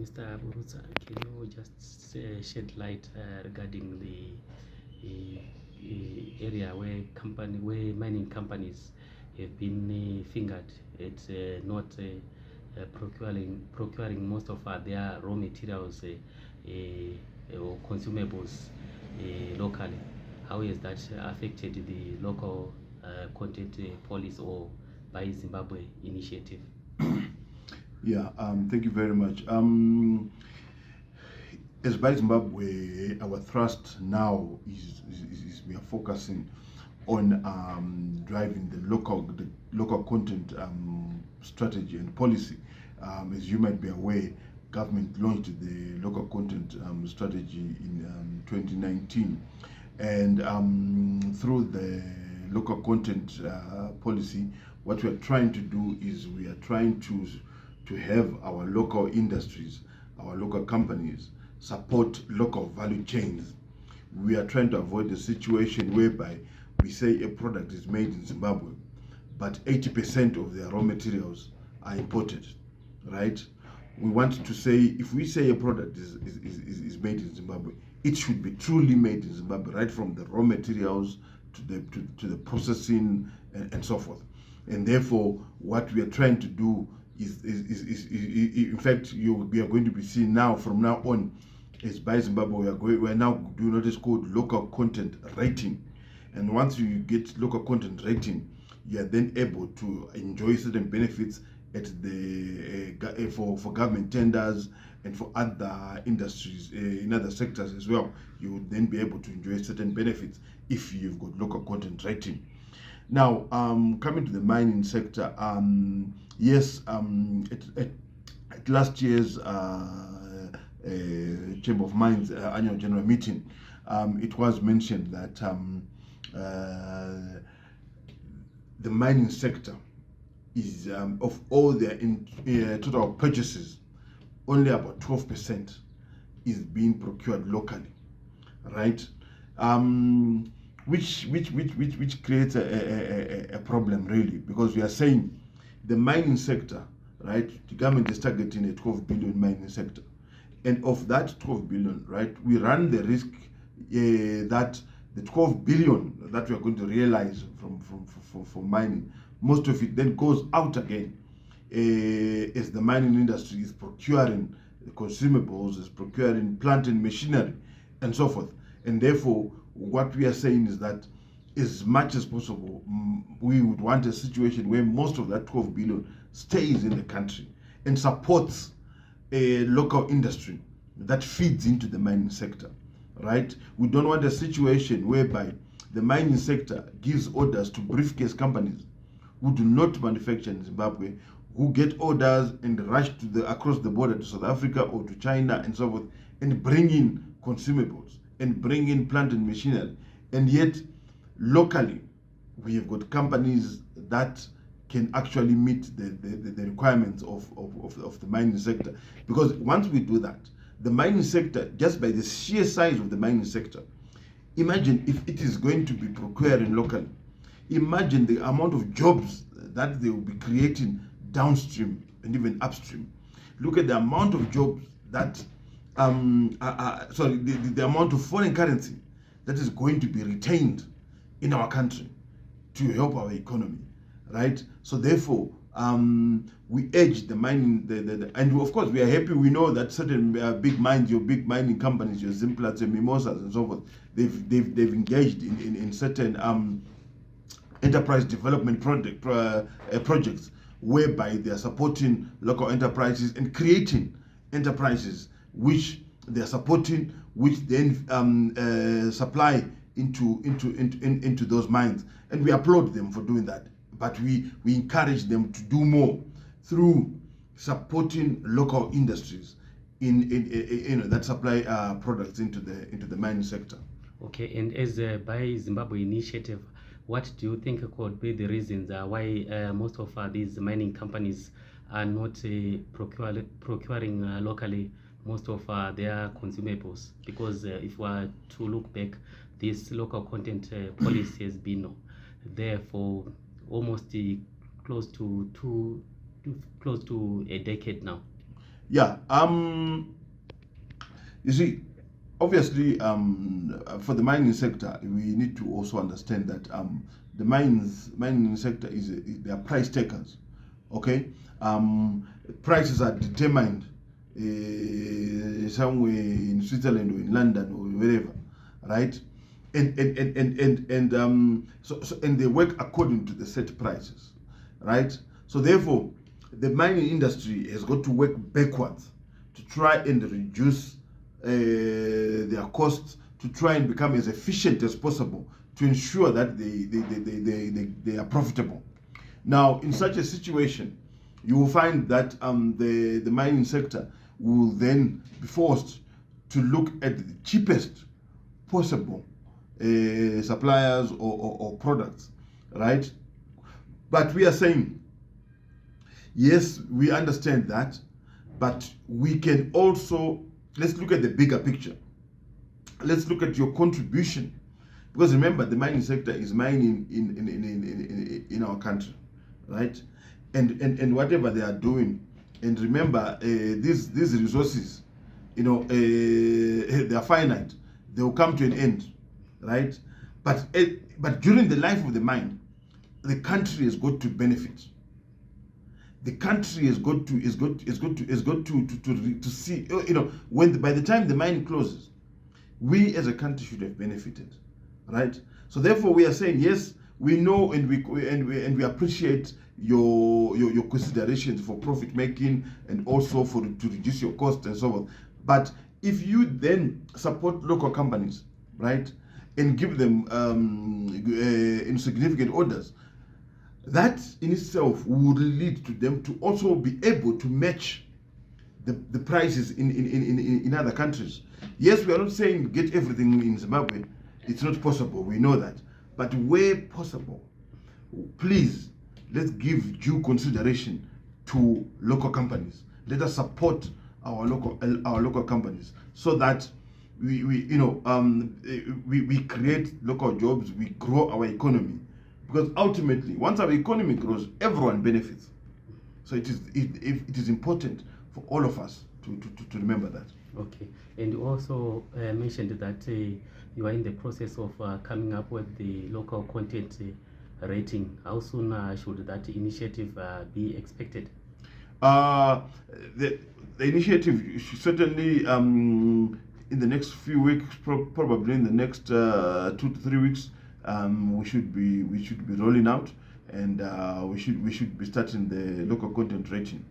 Mr. Buruza, can you just shed light regarding the area where mining companies have been fingered at not procuring most of their raw materials or consumables locally? How has that affected the local content policy or Buy Zimbabwe initiative? Yeah, thank you very much. As Buy Zimbabwe, our thrust now is we are focusing on driving the local content strategy and policy. As you might be aware, government launched the local content strategy in 2019, and through the local content policy, what we are trying to do is we are trying to have our local industries, our local companies support local value chains. We are trying to avoid the situation whereby we say a product is made in Zimbabwe, but 80% of their raw materials are imported, right? We want to say, if we say a product is made in Zimbabwe, it should be truly made in Zimbabwe, right from the raw materials to the processing and so forth. And therefore, what we are trying to do is in fact, we are going to be seeing now, from now on, as Buy Zimbabwe, we are now doing what is called local content rating. And once you get local content rating, you are then able to enjoy certain benefits at the for government tenders and for other industries in other sectors as well. You would then be able to enjoy certain benefits if you've got local content rating. Now, coming to the mining sector, yes, at last year's Chamber of Mines annual general meeting, it was mentioned that the mining sector is of all their total purchases, only about 12% is being procured locally, right? Which creates a problem, really, because we are saying the mining sector, right? The government is targeting a 12 billion mining sector, and of that 12 billion, right, we run the risk that the 12 billion that we are going to realize from mining, most of it then goes out again as the mining industry is procuring consumables, is procuring plant and machinery, and so forth. And therefore, what we are saying is that as much as possible, we would want a situation where most of that 12 billion stays in the country and supports a local industry that feeds into the mining sector, right? We don't want a situation whereby the mining sector gives orders to briefcase companies who do not manufacture in Zimbabwe, who get orders and rush across the border to South Africa or to China and so forth, and bring in consumables and bring in plant and machinery. And yet, locally, we have got companies that can actually meet the requirements of the mining sector. Because once we do that, the mining sector, just by the sheer size of the mining sector, imagine if it is going to be procuring locally. Imagine the amount of jobs that they will be creating downstream and even upstream. Look at the amount of jobs that, the amount of foreign currency that is going to be retained in our country to help our economy, right? So therefore, we urge the mining, and of course we are happy. We know that certain big mines, your big mining companies, your Zimplats and Mimosas and so forth, they've engaged in certain enterprise development projects whereby they are supporting local enterprises and creating enterprises which they are supporting, which then supply into those mines, and we applaud them for doing that. But we encourage them to do more through supporting local industries in that supply products into the mining sector. Okay, and as a Buy Zimbabwe initiative, what do you think could be the reasons why most of these mining companies are not procuring locally most of their consumables? Because if we are to look back, this local content policy has been there for almost close to a decade now. Yeah. You see, obviously, for the mining sector, we need to also understand that the mining sector they are price takers. Okay, prices are determined somewhere in Switzerland or in London or wherever, right? And they work according to the set prices, right? So therefore, the mining industry has got to work backwards to try and reduce their costs, to try and become as efficient as possible to ensure that they are profitable. Now, in such a situation, you will find that the mining sector will then be forced to look at the cheapest possible suppliers or products, right? But we are saying, yes, we understand that, but we can also, let's look at the bigger picture. Let's look at your contribution. Because remember, the mining sector is mining in our country, right? And whatever they are doing, and remember, these resources, they are finite. They will come to an end, right? But during the life of the mine, the country has got to benefit. The country has got to see, by the time the mine closes, we as a country should have benefited, right? So therefore, we are saying, yes, we know and we appreciate your considerations for profit making and also to reduce your cost and so on. But if you then support local companies, right, and give them in significant orders, that in itself would lead to them to also be able to match the prices in other countries. Yes, we are not saying get everything in Zimbabwe. It's not possible. We know that. But where possible, please, let's give due consideration to local companies. Let us support our local companies so that we create local jobs, we grow our economy. Because ultimately, once our economy grows, everyone benefits. So it is important for all of us to remember that. Okay, and you also mentioned that you are in the process of coming up with the local content rating. How soon should that initiative be expected? The initiative certainly in the next few weeks, probably in the next 2 to 3 weeks, we should be rolling out, and we should be starting the local content rating.